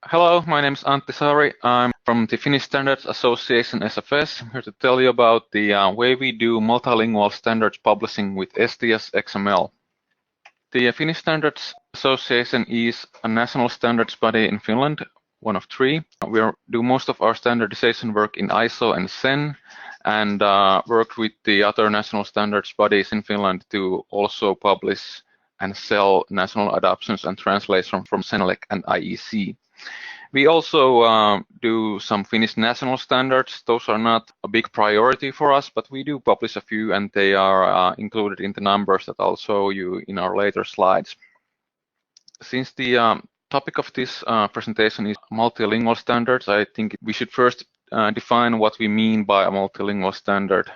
Hello, my name is Antti Saari. I'm from the Finnish Standards Association, SFS. I'm here to tell you about the way we do multilingual standards publishing with STS XML. The Finnish Standards Association is a national standards body in Finland, one of three. We do most of our standardization work in ISO and CEN, and work with the other national standards bodies in Finland to also publish and sell national adoptions and translations from CENELEC and IEC. We also do some Finnish national standards. Those are not a big priority for us, but we do publish a few, and they are included in the numbers that I'll show you in our later slides. Since the topic of this presentation is multilingual standards, I think we should first define what we mean by a multilingual standard.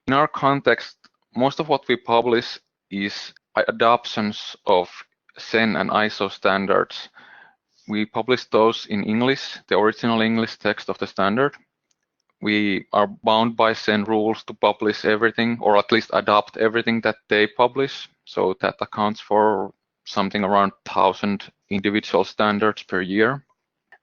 In our context, most of what we publish is adoptions of CEN and ISO standards. We publish those in English, the original English text of the standard. We are bound by CEN rules to publish everything, or at least adopt everything that they publish. So that accounts for something around 1,000 individual standards per year.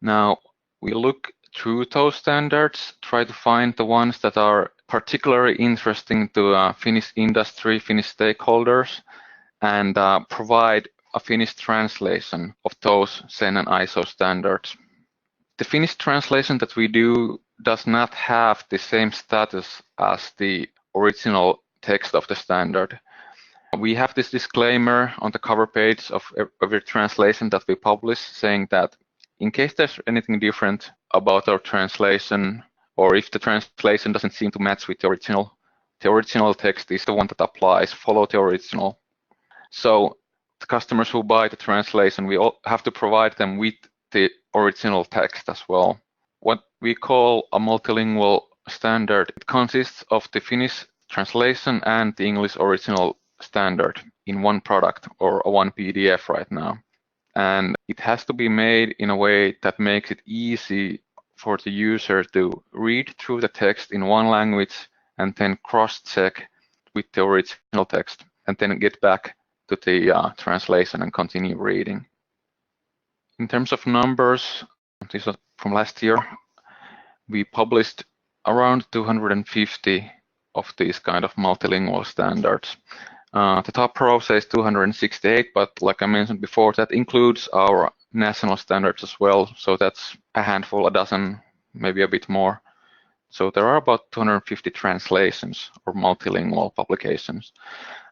Now, we look through those standards, try to find the ones that are particularly interesting to Finnish industry, Finnish stakeholders, and provide a Finnish translation of those CEN and ISO standards. The Finnish translation that we do does not have the same status as the original text of the standard. We have this disclaimer on the cover page of every translation that we publish, saying that in case there's anything different about our translation, or if the translation doesn't seem to match with the original text is the one that applies, follow the original. So the customers who buy the translation, we all have to provide them with the original text as well. What we call a multilingual standard, it consists of the Finnish translation and the English original standard in one product, or a one PDF right now. And it has to be made in a way that makes it easy for the user to read through the text in one language and then cross-check with the original text and then get back to the translation and continue reading. In terms of numbers, this is from last year, we published around 250 of these kind of multilingual standards. The top row says 268, but like I mentioned before, that includes our national standards as well. So that's a handful, a dozen, maybe a bit more. So there are about 250 translations or multilingual publications.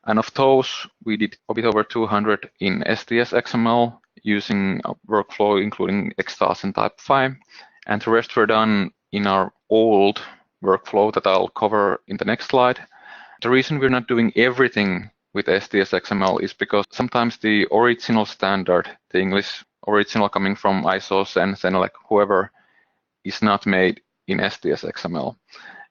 And of those, we did a bit over 200 in STS XML using a workflow including eXtyles and Typefi. And the rest were done in our old workflow that I'll cover in the next slide. The reason we're not doing everything with STS XML is because sometimes the original standard, the English original coming from ISO, CEN, CENELEC, whoever, is not made in STS XML.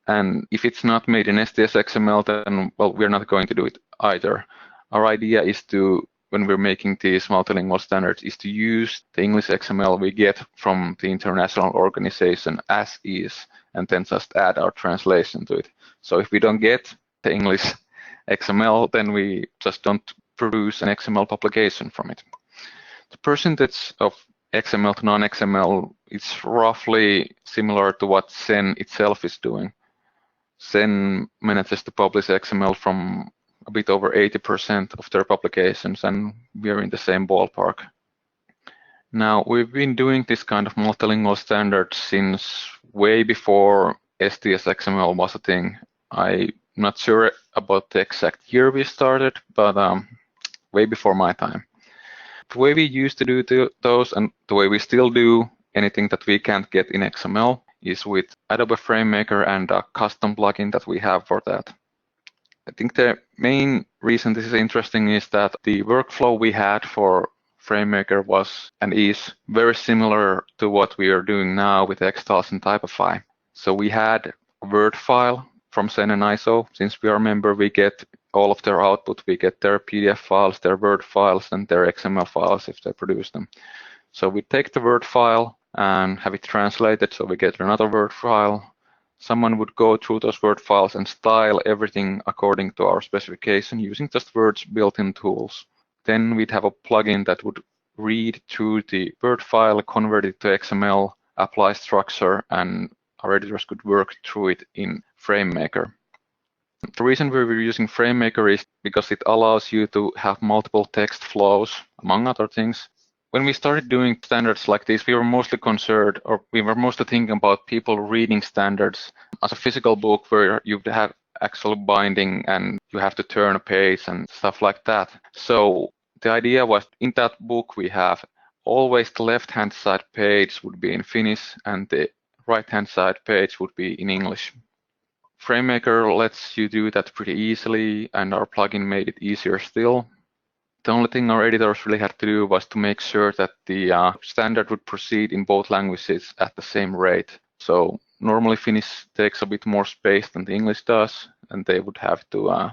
And if it's not made in STS XML, then, well, we're not going to do it either. Our idea is to, when we're making these multilingual standards, is to use the English XML we get from the international organization as is, and then just add our translation to it. So if we don't get the English XML, then we just don't produce an XML publication from it. The percentage of XML to non-XML is roughly similar to what CEN itself is doing. CEN manages to publish XML from a bit over 80% of their publications, and we're in the same ballpark. Now, we've been doing this kind of multilingual standard since way before STS XML was a thing. I'm not sure about the exact year we started, but way before my time. The way we used to do those, and the way we still do anything that we can't get in XML, is with Adobe FrameMaker and a custom plugin that we have for that. I think the main reason this is interesting is that the workflow we had for FrameMaker was and is very similar to what we are doing now with eXtyles and Typefi. So we had a Word file from CEN and ISO. Since we are a member, we get all of their output. We get their PDF files, their Word files, and their XML files if they produce them. So we take the Word file and have it translated, so we get another Word file. Someone would go through those Word files and style everything according to our specification using just Word's built-in tools. Then we'd have a plugin that would read through the Word file, convert it to XML, apply structure, and our editors could work through it in FrameMaker. The reason we were using FrameMaker is because it allows you to have multiple text flows, among other things. When we started doing standards like this, we were mostly concerned, or we were mostly thinking about people reading standards as a physical book where you have actual binding and you have to turn a page and stuff like that. So the idea was in that book we have always the left-hand side page would be in Finnish and the right-hand side page would be in English. FrameMaker lets you do that pretty easily, and our plugin made it easier still. The only thing our editors really had to do was to make sure that the standard would proceed in both languages at the same rate. So normally Finnish takes a bit more space than the English does, and they would have to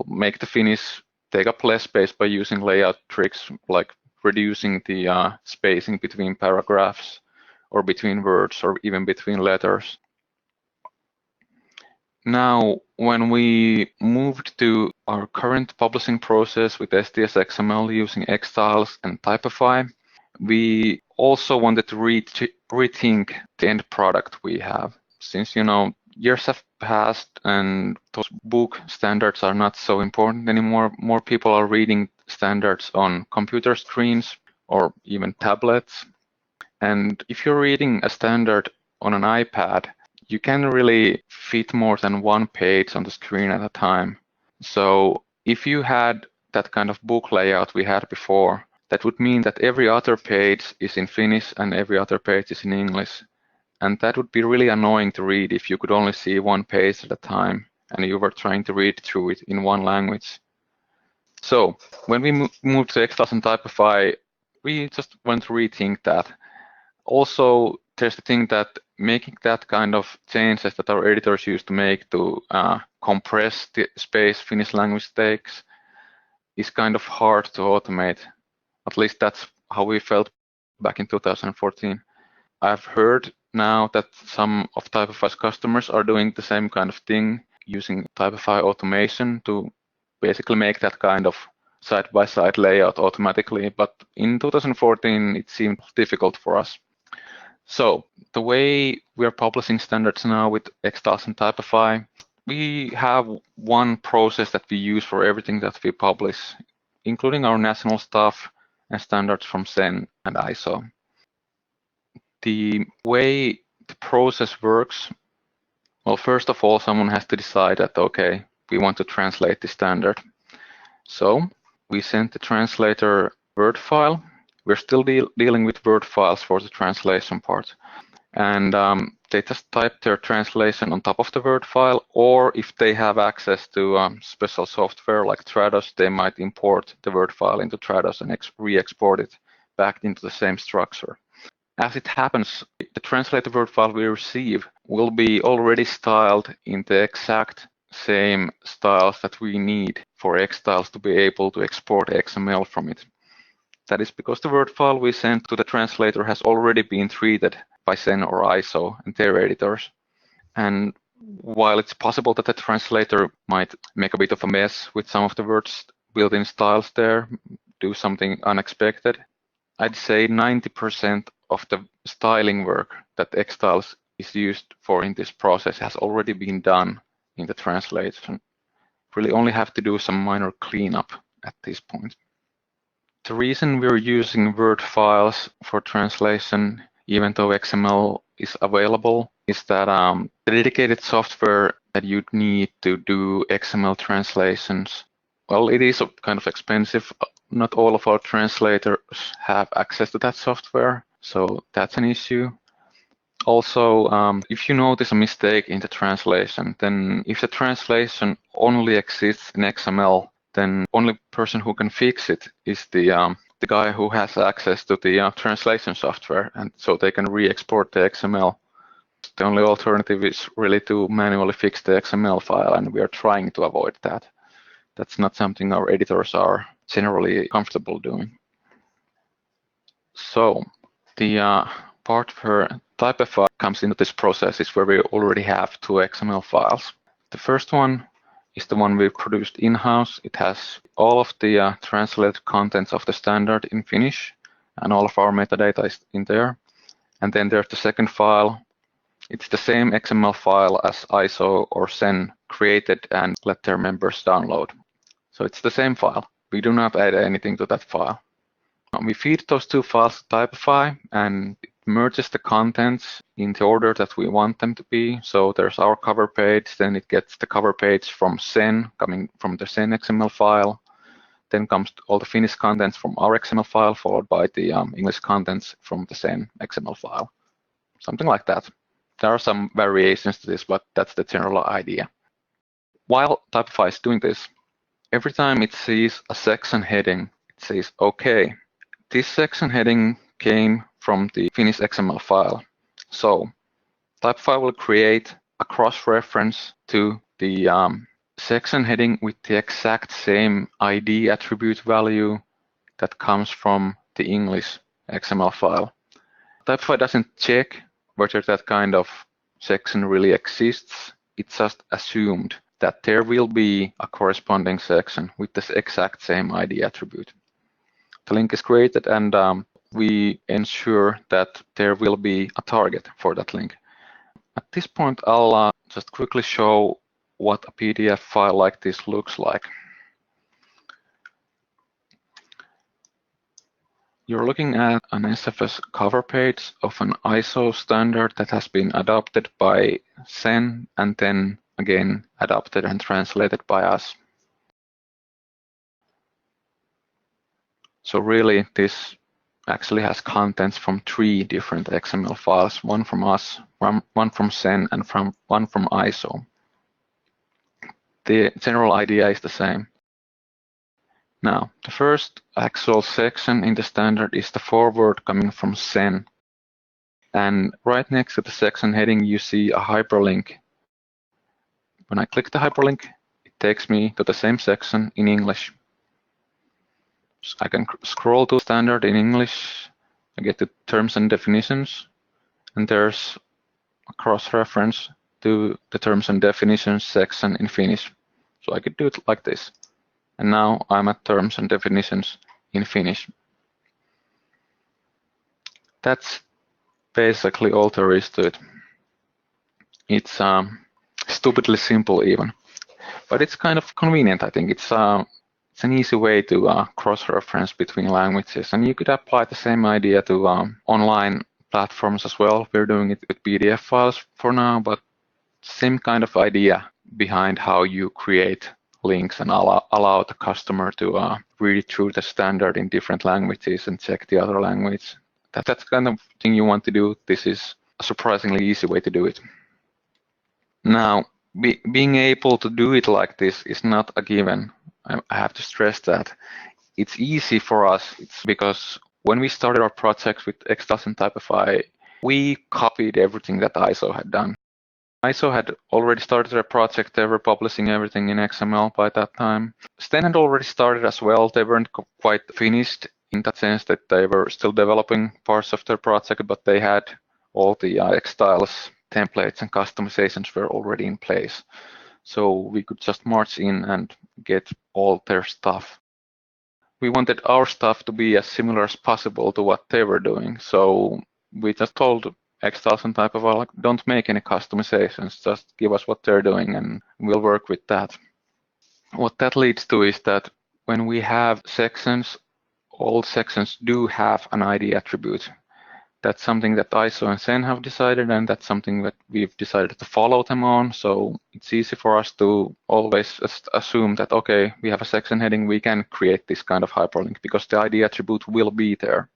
make the Finnish take up less space by using layout tricks like reducing the spacing between paragraphs or between words or even between letters. Now, when we moved to our current publishing process with STS XML using eXtyles and Typefi, we also wanted to rethink the end product we have. Since, years have passed and those book standards are not so important anymore, more people are reading standards on computer screens or even tablets. And if you're reading a standard on an iPad, you can't really fit more than one page on the screen at a time. So if you had that kind of book layout we had before, that would mean that every other page is in Finnish and every other page is in English. And that would be really annoying to read if you could only see one page at a time and you were trying to read through it in one language. So when we moved to eXtyles and Typefi, we just want to rethink that. Also, there's the thing that making that kind of changes that our editors used to make to compress the space Finnish language takes is kind of hard to automate. At least that's how we felt back in 2014. I've heard now that some of Typefi's customers are doing the same kind of thing using Typefi automation to basically make that kind of side-by-side layout automatically. But in 2014, it seemed difficult for us. So the way we are publishing standards now with eXtyles and Typefi, we have one process that we use for everything that we publish, including our national stuff and standards from CEN and ISO. The way the process works, well, first of all, someone has to decide that, okay, we want to translate the standard. So we send the translator Word file. We're still dealing with Word files for the translation part. And they just type their translation on top of the Word file, or if they have access to special software like Trados, they might import the Word file into Trados and re-export it back into the same structure. As it happens, the translated Word file we receive will be already styled in the exact same styles that we need for eXtyles to be able to export XML from it. That is because the Word file we sent to the translator has already been treated by CEN or ISO and their editors. And while it's possible that the translator might make a bit of a mess with some of the Word's built-in styles there, do something unexpected, I'd say 90% of the styling work that eXtyles is used for in this process has already been done in the translation. Really only have to do some minor cleanup at this point. The reason we're using Word files for translation, even though XML is available, is that the dedicated software that you'd need to do XML translations, well, it is kind of expensive. Not all of our translators have access to that software, so that's an issue. Also, if you notice a mistake in the translation, then if the translation only exists in XML, then only person who can fix it is the guy who has access to the translation software, and so they can re-export the XML. The only alternative is really to manually fix the XML file, and we are trying to avoid that. That's not something our editors are generally comfortable doing. So the part where Typefi comes into this process is where we already have two XML files. The first one is the one we produced in-house. It has all of the translated contents of the standard in Finnish, and all of our metadata is in there. And then there's the second file. It's the same XML file as ISO or CEN created and let their members download. So it's the same file. We do not add anything to that file. We feed those two files to Typefi, and it merges the contents in the order that we want them to be. So there's our cover page, then it gets the cover page from CEN, coming from the CEN XML file. Then comes all the Finnish contents from our XML file, followed by the English contents from the CEN XML file. Something like that. There are some variations to this, but that's the general idea. While Typefi is doing this, every time it sees a section heading, it says, okay, this section heading came from the Finnish XML file. So Typefi will create a cross-reference to the section heading with the exact same ID attribute value that comes from the English XML file. Typefi doesn't check whether that kind of section really exists. It's just assumed that there will be a corresponding section with this exact same ID attribute. The link is created, and we ensure that there will be a target for that link. At this point, I'll just quickly show what a PDF file like this looks like. You're looking at an SFS cover page of an ISO standard that has been adopted by CEN and then again adopted and translated by us. So really, this actually has contents from 3 different XML files, one from us, one from CEN, and one from ISO. The general idea is the same. Now, the first actual section in the standard is the forward coming from CEN. And right next to the section heading, you see a hyperlink. When I click the hyperlink, it takes me to the same section in English. So I can scroll to standard in English. I get to terms and definitions, and there's a cross-reference to the terms and definitions section in Finnish. So I could do it like this. And now I'm at terms and definitions in Finnish. That's basically all there is to it. It's stupidly simple even, but it's kind of convenient. I think it's an easy way to cross-reference between languages, and you could apply the same idea to online platforms as well. We're doing it with PDF files for now, but same kind of idea behind how you create links and allow the customer to read through the standard in different languages and check the other language. That's the kind of thing you want to do. This is a surprisingly easy way to do it. Now, being able to do it like this is not a given. I have to stress that. It's easy for us. It's because when we started our project with eXtyles and Typefi, we copied everything that ISO had done. ISO had already started their project. They were publishing everything in XML by that time. STEN had already started as well. They weren't quite finished in that sense that they were still developing parts of their project, but they had all the eXtyles templates and customizations were already in place. So we could just march in and get all their stuff. We wanted our stuff to be as similar as possible to what they were doing. So we just told eXtyles and Typefi, like, don't make any customizations, just give us what they're doing and we'll work with that. What that leads to is that when we have sections, all sections do have an ID attribute. That's something that ISO and CEN have decided, and that's something that we've decided to follow them on. So it's easy for us to always just assume that, okay, we have a section heading, we can create this kind of hyperlink because the ID attribute will be there.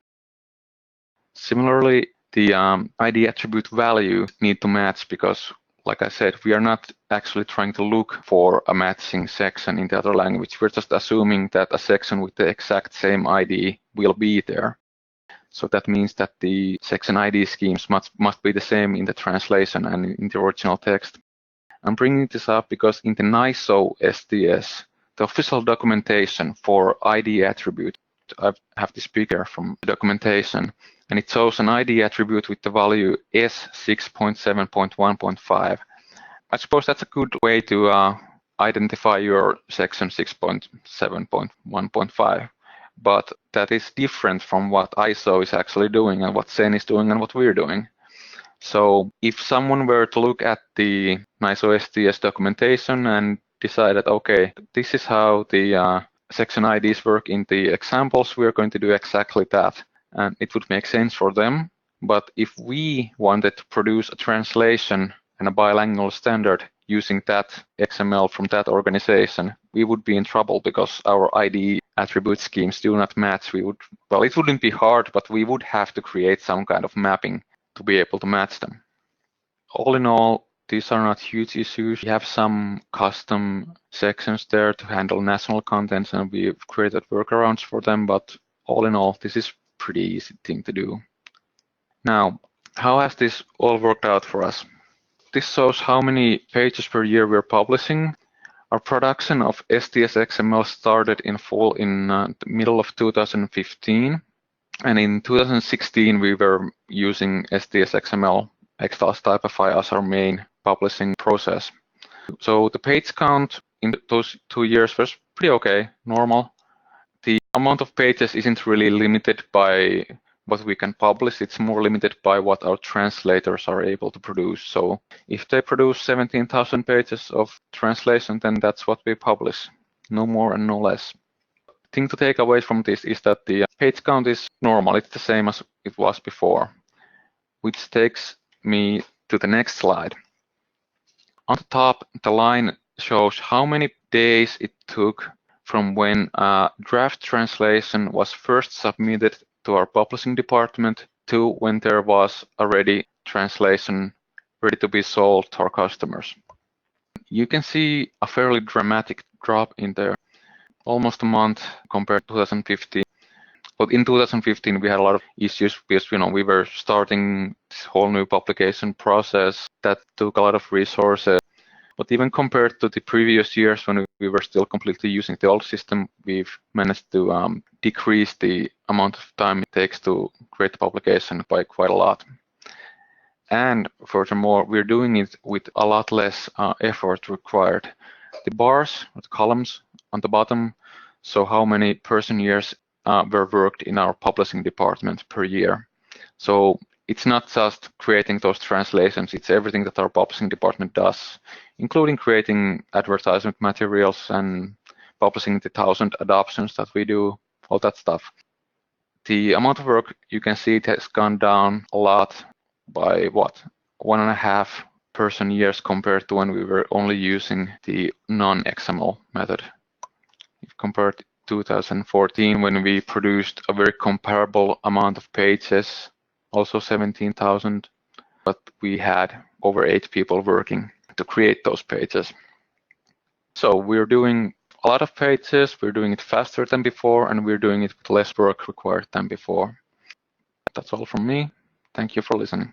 Similarly, the ID attribute value need to match because, like I said, we are not actually trying to look for a matching section in the other language. We're just assuming that a section with the exact same ID will be there. So that means that the section ID schemes must be the same in the translation and in the original text. I'm bringing this up because in the ISO STS, the official documentation for ID attribute, I have this picture from the documentation, and it shows an ID attribute with the value S6.7.1.5. I suppose that's a good way to identify your section 6.7.1.5. but that is different from what ISO is actually doing and what CEN is doing and what we're doing. So if someone were to look at the ISO STS documentation and decide that, okay, this is how the section IDs work in the examples, we're going to do exactly that. And it would make sense for them. But if we wanted to produce a translation and a bilingual standard using that XML from that organization, we would be in trouble because our ID attribute schemes do not match. Well, it wouldn't be hard, but we would have to create some kind of mapping to be able to match them. All in all, these are not huge issues. We have some custom sections there to handle national contents, and we've created workarounds for them, but all in all, this is pretty easy thing to do. Now, how has this all worked out for us? This shows how many pages per year we're publishing. Our production of STS XML started in full in the middle of 2015. And in 2016, we were using STS XML, eXtyles Typefi as our main publishing process. So the page count in those 2 years was pretty okay, normal. The amount of pages isn't really limited by what we can publish. It's more limited by what our translators are able to produce. So if they produce 17,000 pages of translation, then that's what we publish, no more and no less. Thing to take away from this is that the page count is normal. It's the same as it was before, which takes me to the next slide. On the top, the line shows how many days it took from when a draft translation was first submitted to our publishing department to when there was a ready translation ready to be sold to our customers. You can see a fairly dramatic drop in there, almost a month compared to 2015. But in 2015, we had a lot of issues because we were starting this whole new publication process that took a lot of resources. But even compared to the previous years when we were still completely using the old system, we've managed to decrease the amount of time it takes to create the publication by quite a lot. And furthermore, we're doing it with a lot less effort required. The bars, or the columns on the bottom, show how many person years were worked in our publishing department per year. So it's not just creating those translations, it's everything that our publishing department does, including creating advertisement materials and publishing the 1,000 adoptions that we do, all that stuff. The amount of work, you can see it has gone down a lot by 1.5 person years compared to when we were only using the non-XML method. If compared to 2014, when we produced a very comparable amount of pages, also 17,000, but we had over 8 people working to create those pages. So we're doing a lot of pages, we're doing it faster than before, and we're doing it with less work required than before. That's all from me. Thank you for listening.